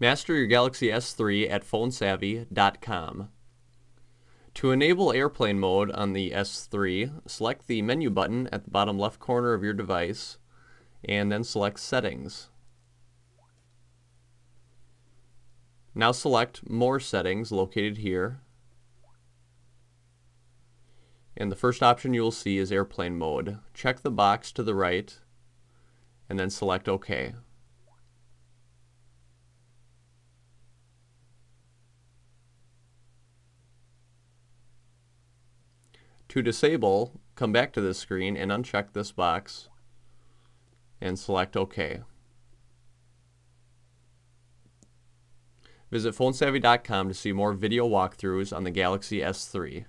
Master your Galaxy S3 at phone-savvy.com. To enable airplane mode on the S3, select the menu button at the bottom left corner of your device and then select Settings. Now select More Settings located here. And the first option you will see is airplane mode. Check the box to the right and then select OK. To disable, come back to this screen and uncheck this box and select OK. Visit phone-savvy.com to see more video walkthroughs on the Galaxy S3.